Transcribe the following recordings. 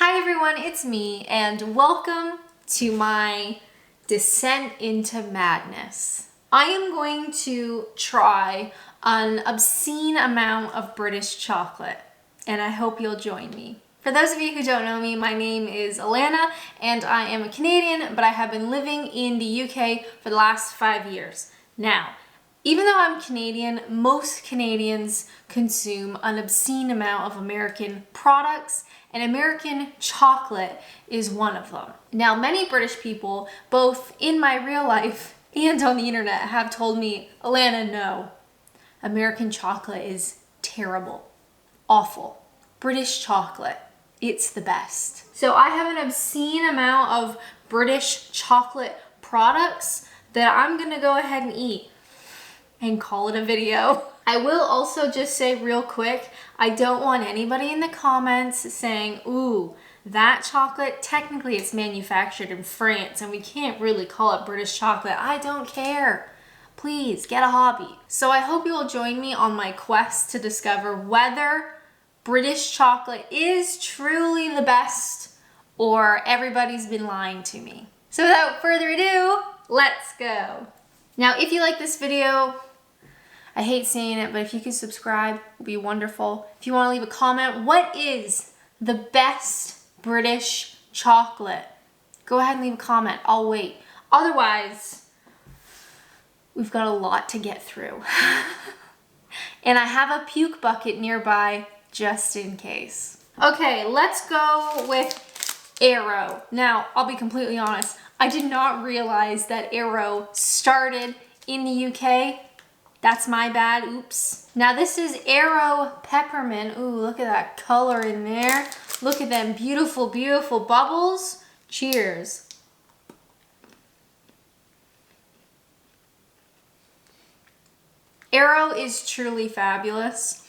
Hi everyone, it's me and welcome to my descent into madness. I am going to try an obscene amount of British chocolate and I hope you'll join me. For those of you who don't know me, my name is Alanna and I am a Canadian, but I have been living in the UK for the last 5 years. Now, even though I'm Canadian, most Canadians consume an obscene amount of American products, and American chocolate is one of them. Now, many British people, both in my real life and on the internet, have told me, Alanna, no, American chocolate is terrible, awful. British chocolate, it's the best. So I have an obscene amount of British chocolate products that I'm gonna go ahead and eat and call it a video. I will also just say real quick, I don't want anybody in the comments saying, ooh, that chocolate, technically it's manufactured in France and we can't really call it British chocolate. I don't care. Please, get a hobby. So I hope you will join me on my quest to discover whether British chocolate is truly the best or everybody's been lying to me. So without further ado, let's go. Now, if you like this video, I hate saying it, but if you could subscribe, it would be wonderful. If you want to leave a comment, what is the best British chocolate? Go ahead and leave a comment. I'll wait. Otherwise, we've got a lot to get through. And I have a puke bucket nearby just in case. Okay, let's go with Arrow. Now, I'll be completely honest. I did not realize that Arrow started in the UK. That's my bad, oops. Now this is Arrow Peppermint. Ooh, look at that color in there. Look at them beautiful, beautiful bubbles. Cheers. Arrow is truly fabulous.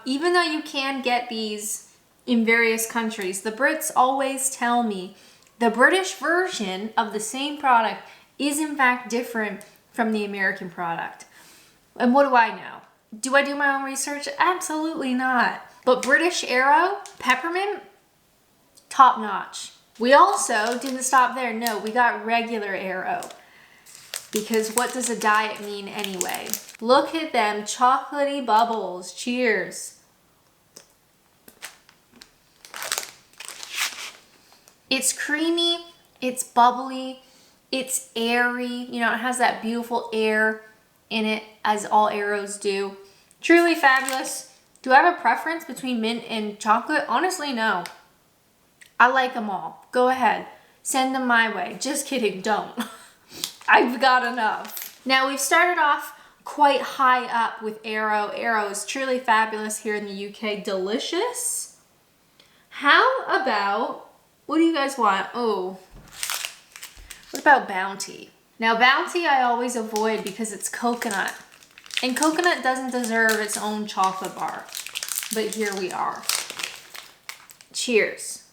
Even though you can get these in various countries, the Brits always tell me the British version of the same product is in fact different from the American product. And what do I know? Do I do my own research? Absolutely not. But British Arrow Peppermint, top notch. We also didn't stop there. No, we got regular Arrow. Because what does a diet mean anyway? Look at them chocolatey bubbles. Cheers. It's creamy, it's bubbly, it's airy. You know, it has that beautiful air in it, as all Arrows do. Truly fabulous. Do I have a preference between mint and chocolate? Honestly, no. I like them all. Go ahead. Send them my way. Just kidding, don't. I've got enough. Now, we've started off quite high up with Arrow. Arrow is truly fabulous here in the UK. Delicious. How about, what do you guys want? Oh, what about Bounty? Now, Bounty I always avoid because it's coconut. And coconut doesn't deserve its own chocolate bar. But here we are. Cheers.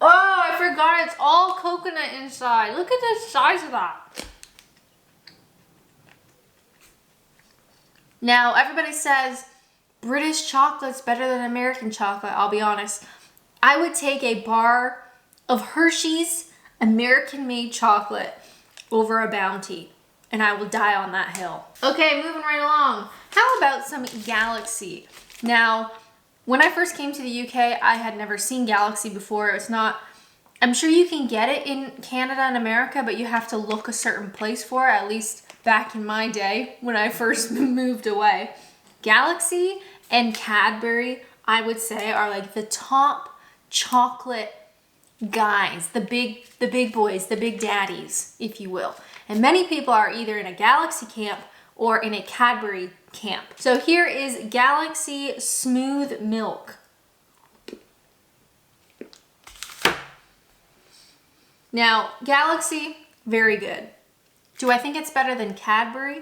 Oh, I forgot it's all coconut inside. Look at the size of that. Now, everybody says British chocolate's better than American chocolate. I'll be honest. I would take a bar of Hershey's American-made chocolate over a Bounty, and I will die on that hill. Okay, moving right along. How about some Galaxy? Now, when I first came to the UK, I had never seen Galaxy before. It's not, I'm sure you can get it in Canada and America, but you have to look a certain place for it, at least back in my day when I first moved away. Galaxy and Cadbury, I would say, are like the top chocolate guys, the big boys, the big daddies, if you will. And many people are either in a Galaxy camp or in a Cadbury camp. So here is Galaxy Smooth Milk. Now, Galaxy, very good. Do I think it's better than Cadbury?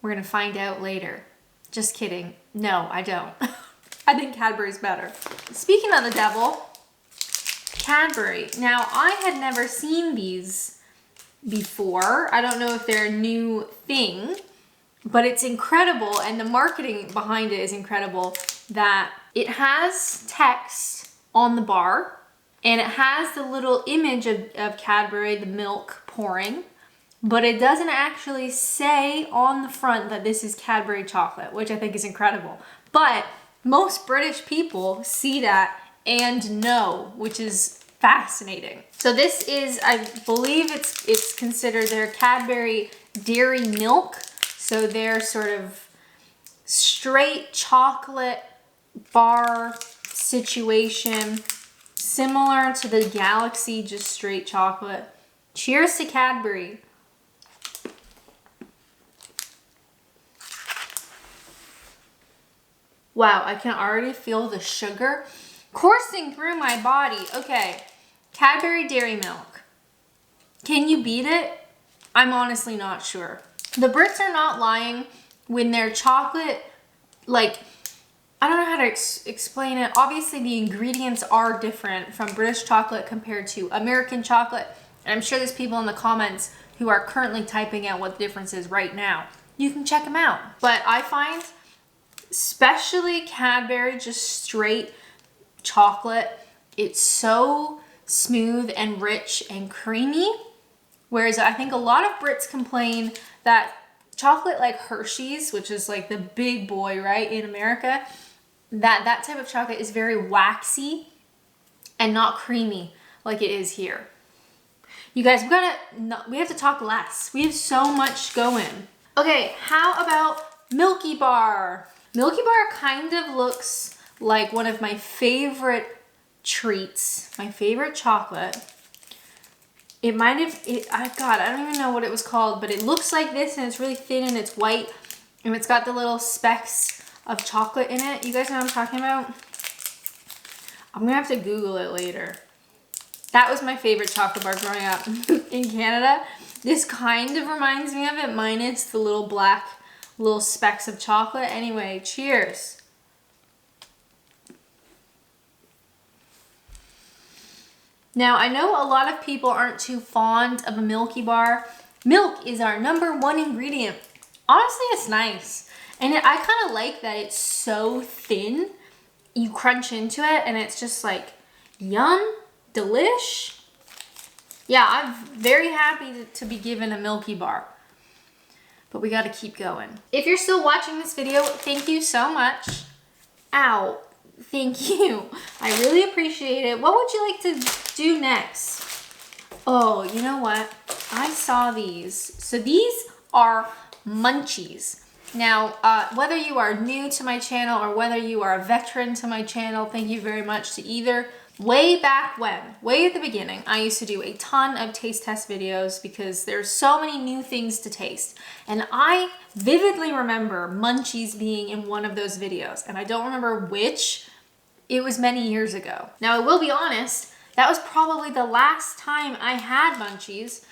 We're gonna find out later. Just kidding. No, I don't. I think Cadbury's better. Speaking of the devil, Cadbury. Now, I had never seen these before. I don't know if they're a new thing, but it's incredible, and the marketing behind it is incredible, that it has text on the bar, and it has the little image of Cadbury, the milk pouring, but it doesn't actually say on the front that this is Cadbury chocolate, which I think is incredible. But most British people see that and know, which is fascinating. So this is, I believe it's considered their Cadbury Dairy Milk. So they're sort of straight chocolate bar situation, similar to the Galaxy, just straight chocolate. Cheers to Cadbury. Wow, I can already feel the sugar coursing through my body. Okay, Cadbury Dairy Milk. Can you beat it? I'm honestly not sure. The Brits are not lying when their chocolate, like, I don't know how to explain it. Obviously, the ingredients are different from British chocolate compared to American chocolate. And I'm sure there's people in the comments who are currently typing out what the difference is right now. You can check them out. But I find, especially Cadbury, just straight chocolate, it's so smooth and rich and creamy. Whereas I think a lot of Brits complain that chocolate like Hershey's, which is like the big boy, right, in America, that type of chocolate is very waxy and not creamy like it is here. You guys, we have to talk less. We have so much going. Okay, how about Milky Bar? Milky Bar kind of looks like one of my favorite treats, my favorite chocolate. It might have, God, I don't even know what it was called, but it looks like this, and it's really thin and it's white, and it's got the little specks of chocolate in it. You guys know what I'm talking about? I'm gonna have to Google it later. That was my favorite chocolate bar growing up in Canada. This kind of reminds me of it, minus the little black little specks of chocolate. Anyway, cheers. Now, I know a lot of people aren't too fond of a Milky Bar. Milk is our #1 ingredient. Honestly, it's nice. And I kind of like that it's so thin. You crunch into it and it's just like, yum, delish. Yeah, I'm very happy to be given a Milky Bar. But we gotta keep going. If you're still watching this video, thank you so much. Ow. Thank you. I really appreciate it. What would you like to do next? Oh, you know what? I saw these. So these are munchies. Now, whether you are new to my channel or whether you are a veteran to my channel, thank you very much to either. Way back when, way at the beginning, I used to do a ton of taste test videos because there's so many new things to taste. And I vividly remember munchies being in one of those videos, and I don't remember which. It was many years ago. Now, I will be honest, that was probably the last time I had munchies.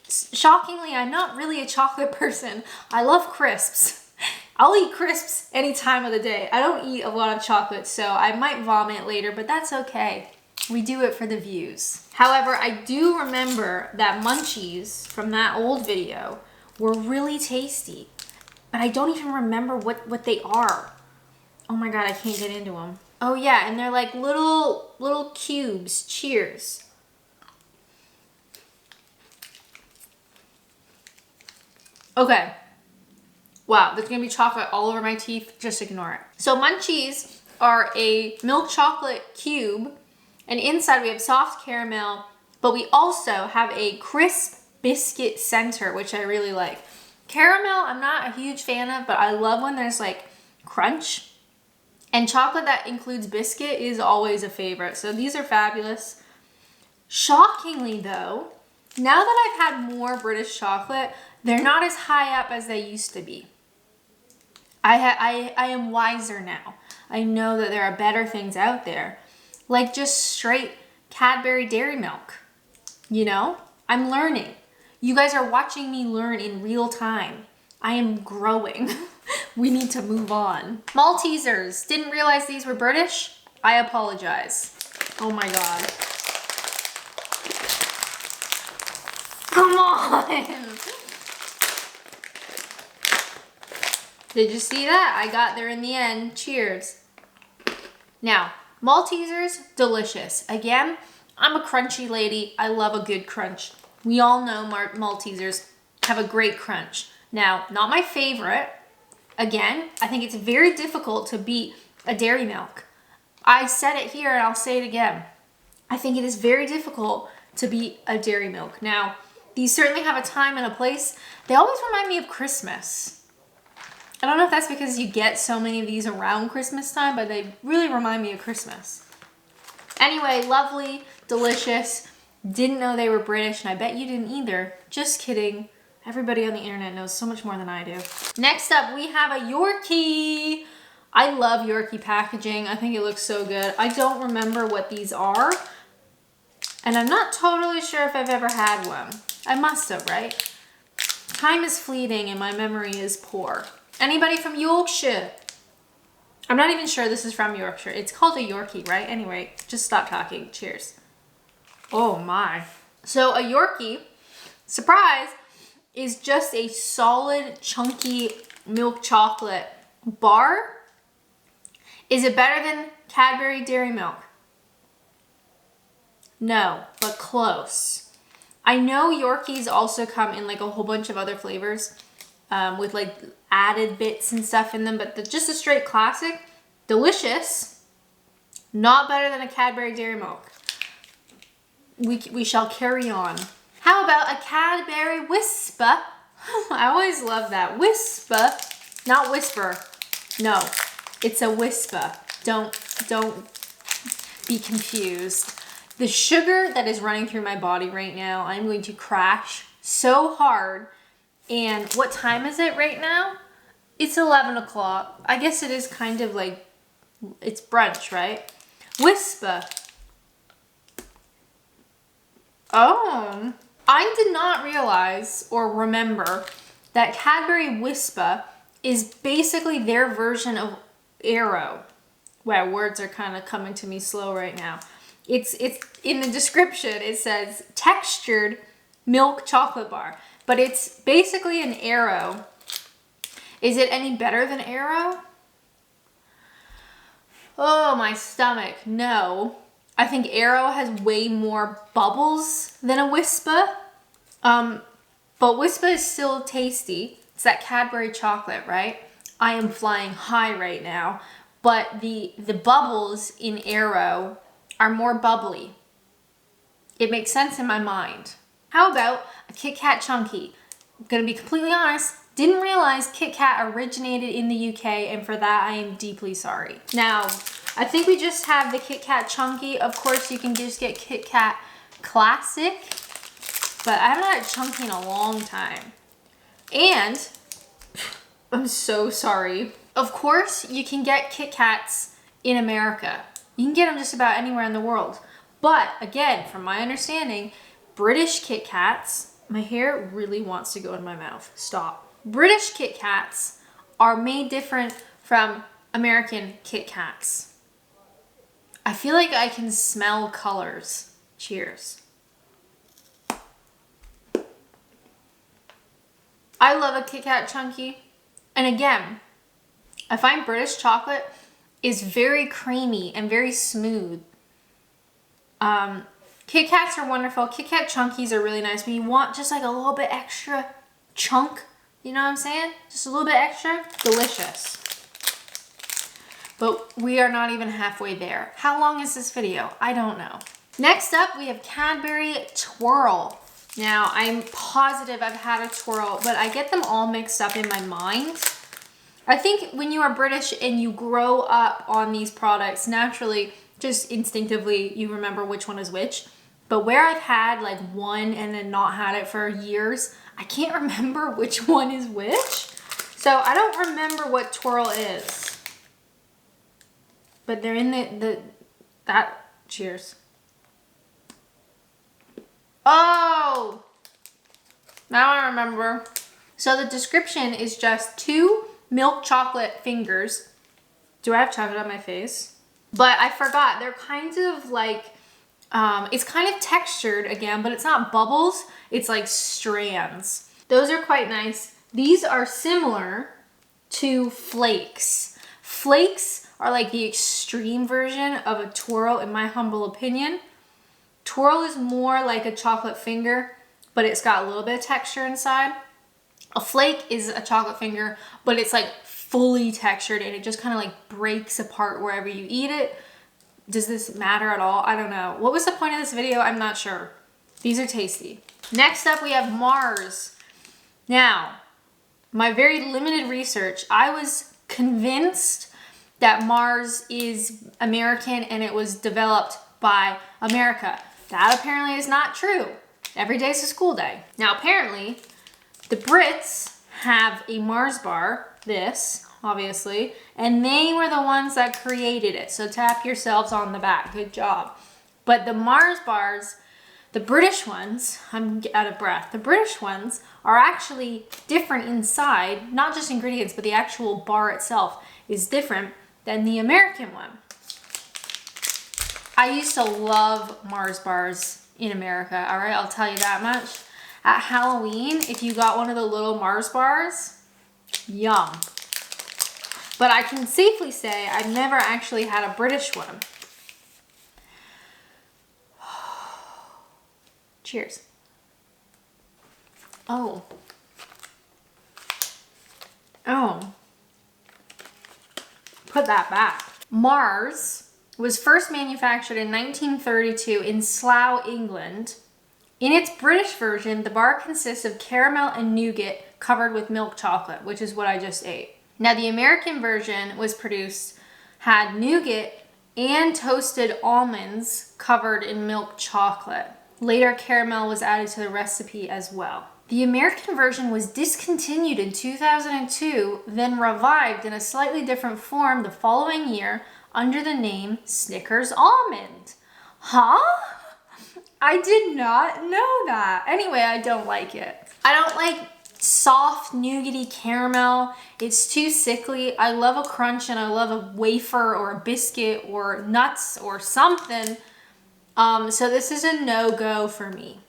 Shockingly, I'm not really a chocolate person. I love crisps. I'll eat crisps any time of the day. I don't eat a lot of chocolate, so I might vomit later, but that's okay. We do it for the views. However, I do remember that munchies from that old video were really tasty, but I don't even remember what they are. Oh my God, I can't get into them. Oh yeah, and they're like little cubes. Cheers. Okay. Wow, there's gonna be chocolate all over my teeth. Just ignore it. So munchies are a milk chocolate cube, and inside we have soft caramel, but we also have a crisp biscuit center, which I really like. Caramel, I'm not a huge fan of, but I love when there's like crunch. And chocolate that includes biscuit is always a favorite. So these are fabulous. Shockingly though, now that I've had more British chocolate, they're not as high up as they used to be. I am wiser now. I know that there are better things out there, like just straight Cadbury Dairy Milk. You know, I'm learning. You guys are watching me learn in real time. I am growing. We need to move on. Maltesers. Didn't realize these were British. I apologize. Oh my God. Come on. Did you see that? I got there in the end. Cheers. Now, Maltesers, delicious. Again, I'm a crunchy lady. I love a good crunch. We all know Maltesers have a great crunch. Now, not my favorite. Again, I think it's very difficult to beat a Dairy Milk. I said it here and I'll say it again. I think it is very difficult to beat a Dairy Milk. Now, these certainly have a time and a place. They always remind me of Christmas. I don't know if that's because you get so many of these around Christmas time, but they really remind me of Christmas. Anyway, lovely, delicious. Didn't know they were British, and I bet you didn't either. Just kidding. Everybody on the internet knows so much more than I do. Next up, we have a Yorkie. I love Yorkie packaging. I think it looks so good. I don't remember what these are, and I'm not totally sure if I've ever had one. I must have, right? Time is fleeting and my memory is poor. Anybody from Yorkshire? I'm not even sure this is from Yorkshire. It's called a Yorkie, right? Anyway, just stop talking. Cheers. Oh my. So a Yorkie, surprise, is just a solid, chunky milk chocolate bar. Is it better than Cadbury Dairy Milk? No, but close. I know Yorkies also come in like a whole bunch of other flavors with like added bits and stuff in them, but just a straight classic, delicious, not better than a Cadbury Dairy Milk. We shall carry on. How about a Cadbury Whisper? I always love that. Whisper, not whisper. No, it's a whisper. Don't be confused. The sugar that is running through my body right now, I'm going to crash so hard. And what time is it right now? It's 11 o'clock. I guess it is kind of like, it's brunch, right? Whisper. Oh, I did not realize or remember that Cadbury Whisper is basically their version of Aero. Wow, words are kind of coming to me slow right now. It's in the description, it says textured milk chocolate bar, but it's basically an Aero. Is it any better than Aero? Oh, my stomach, no. I think Aero has way more bubbles than a Whisper, but Whisper is still tasty. It's that Cadbury chocolate, right? I am flying high right now, but the bubbles in Aero are more bubbly. It makes sense in my mind. How about a Kit Kat Chunky? I'm gonna be completely honest, didn't realize Kit Kat originated in the UK, and for that I am deeply sorry. Now, I think we just have the Kit Kat Chunky. Of course, you can just get Kit Kat Classic, but I haven't had Chunky in a long time. And, I'm so sorry. Of course, you can get Kit Kats in America. You can get them just about anywhere in the world. But, again, from my understanding, British Kit Kats, my hair really wants to go in my mouth. Stop. British Kit Kats are made different from American Kit Kats. I feel like I can smell colors. Cheers. I love a Kit Kat Chunky. And again, I find British chocolate is very creamy and very smooth. Kit Kats are wonderful. Kit Kat Chunkies are really nice. When you want just like a little bit extra chunk, you know what I'm saying? Just a little bit extra. Delicious. But we are not even halfway there. How long is this video? I don't know. Next up, we have Cadbury Twirl. Now, I'm positive I've had a twirl, but I get them all mixed up in my mind. I think when you are British and you grow up on these products, naturally, just instinctively, you remember which one is which. But where I've had like one and then not had it for years, I can't remember which one is which. So I don't remember what twirl is. But they're in cheers. Oh, now I remember. So the description is just 2 milk chocolate fingers. Do I have chocolate on my face? But I forgot, they're kind of like, it's kind of textured again, but it's not bubbles, it's like strands. Those are quite nice. These are similar to flakes. Flakes are like the extreme version of a twirl in my humble opinion. Twirl is more like a chocolate finger, but it's got a little bit of texture inside. A flake is a chocolate finger, but it's like fully textured and it just kind of like breaks apart wherever you eat it. Does this matter at all? I don't know. What was the point of this video? I'm not sure. These are tasty. Next up, we have Mars. Now, my very limited research, I was convinced that Mars is American and it was developed by America. That apparently is not true. Every day is a school day. Now, apparently, the Brits have a Mars bar, this, obviously, and they were the ones that created it. So tap yourselves on the back. Good job. But the Mars bars, the British ones, I'm out of breath. The British ones are actually different inside, not just ingredients, but the actual bar itself is different than the American one. I used to love Mars bars in America, all right? I'll tell you that much. At Halloween, if you got one of the little Mars bars, yum. But I can safely say I've never actually had a British one. Cheers. Oh. Oh. Put that back. Mars was first manufactured in 1932 in Slough, England. In its British version, the bar consists of caramel and nougat covered with milk chocolate, which is what I just ate. Now, the American version had nougat and toasted almonds covered in milk chocolate. Later, caramel was added to the recipe as well. The American version was discontinued in 2002, then revived in a slightly different form the following year under the name Snickers Almond. Huh? I did not know that. Anyway, I don't like it. I don't like soft nougaty caramel. It's too sickly. I love a crunch and I love a wafer or a biscuit or nuts or something. So this is a no-go for me.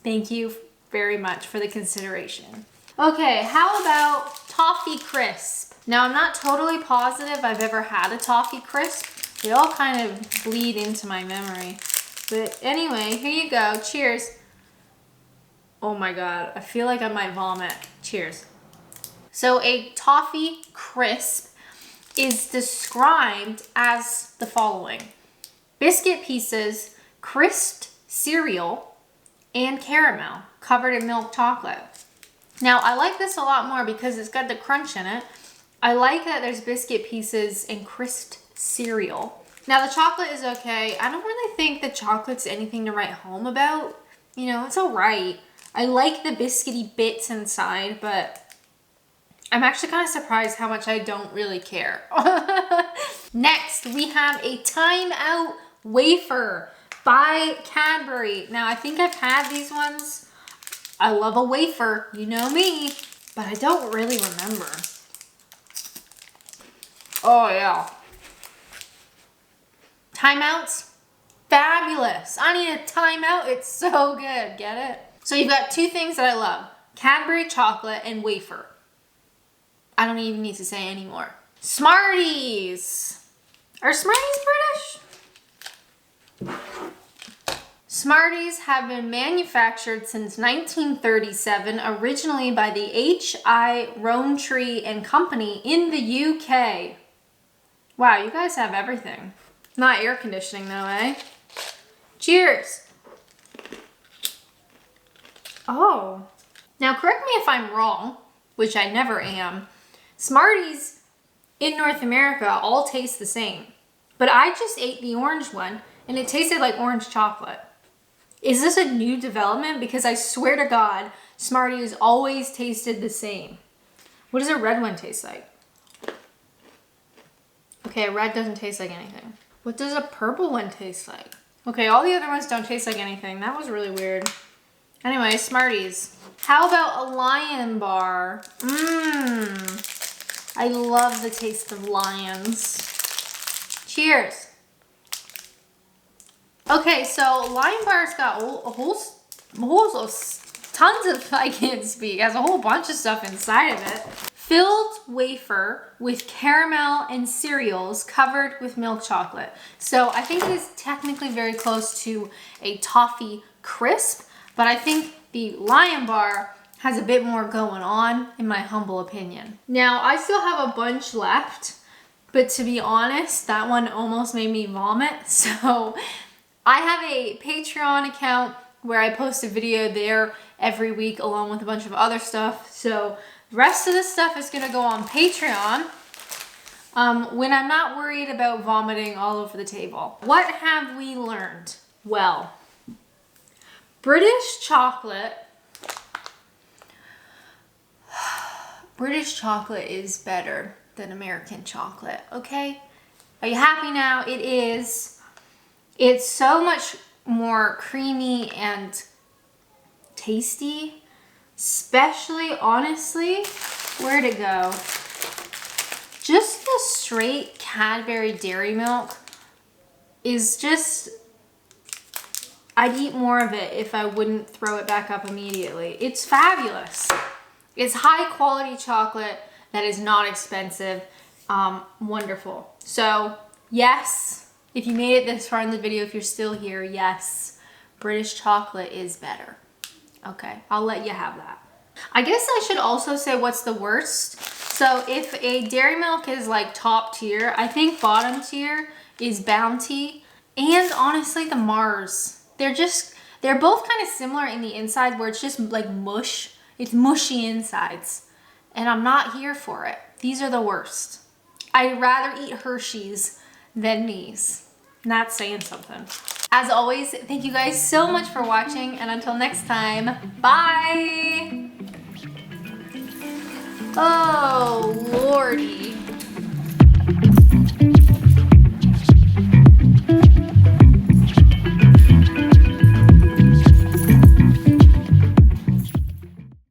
Thank you very much for the consideration. Okay, how about Toffee Crisp? Now, I'm not totally positive I've ever had a Toffee Crisp. They all kind of bleed into my memory. But anyway, here you go. Cheers. Oh my God, I feel like I might vomit. Cheers. So a Toffee Crisp is described as the following: biscuit pieces, crisped cereal, and caramel covered in milk chocolate. Now, I like this a lot more because it's got the crunch in it. I like that there's biscuit pieces and crisped cereal. Now, the chocolate is okay. I don't really think the chocolate's anything to write home about. You know, it's all right. I like the biscuity bits inside, but I'm actually kind of surprised how much I don't really care. Next, we have a Time Out wafer by Cadbury. Now, I think I've had these ones. I love a wafer, you know me, but I don't really remember. Oh yeah. Timeouts, fabulous. I need a timeout, it's so good, get it? So you've got two things that I love: Cadbury chocolate and wafer. I don't even need to say anymore. Smarties. Are Smarties British? Smarties have been manufactured since 1937, originally by the H.I. Rowntree and Company in the UK. Wow, you guys have everything. Not air conditioning though, eh? Cheers. Oh. Now correct me if I'm wrong, which I never am. Smarties in North America all taste the same. But I just ate the orange one and it tasted like orange chocolate. Is this a new development? Because I swear to God, Smarties always tasted the same. What does a red one taste like? Okay, a red doesn't taste like anything. What does a purple one taste like? Okay, all the other ones don't taste like anything. That was really weird. Anyway, Smarties. How about a Lion bar? I love the taste of lions. Cheers. Okay, so Lion Bar's got tons of, I can't speak, has a whole bunch of stuff inside of it. filled wafer with caramel and cereals covered with milk chocolate. So I think it is technically very close to a toffee crisp, but I think the Lion Bar has a bit more going on, in my humble opinion. Now, I still have a bunch left, but to be honest, that one almost made me vomit. So I have a Patreon account where I post a video there every week along with a bunch of other stuff. So the rest of this stuff is gonna go on Patreon when I'm not worried about vomiting all over the table. What have we learned? Well, British chocolate is better than American chocolate, okay? Are you happy now? It is. It's so much more creamy and tasty, especially, honestly, where'd it go? Just the straight Cadbury Dairy Milk is just, I'd eat more of it if I wouldn't throw it back up immediately. It's fabulous. It's high quality chocolate that is not expensive. Wonderful. So yes, if you made it this far in the video, if you're still here, yes, British chocolate is better. Okay, I'll let you have that. I guess I should also say what's the worst. So if a Dairy Milk is like top tier, I think bottom tier is Bounty and honestly the Mars. They're both kind of similar in the inside where it's just like mush. It's mushy insides, and I'm not here for it. These are the worst. I'd rather eat Hershey's than these. Not saying something. As always, thank you guys so much for watching, and until next time, bye! Oh, Lordy.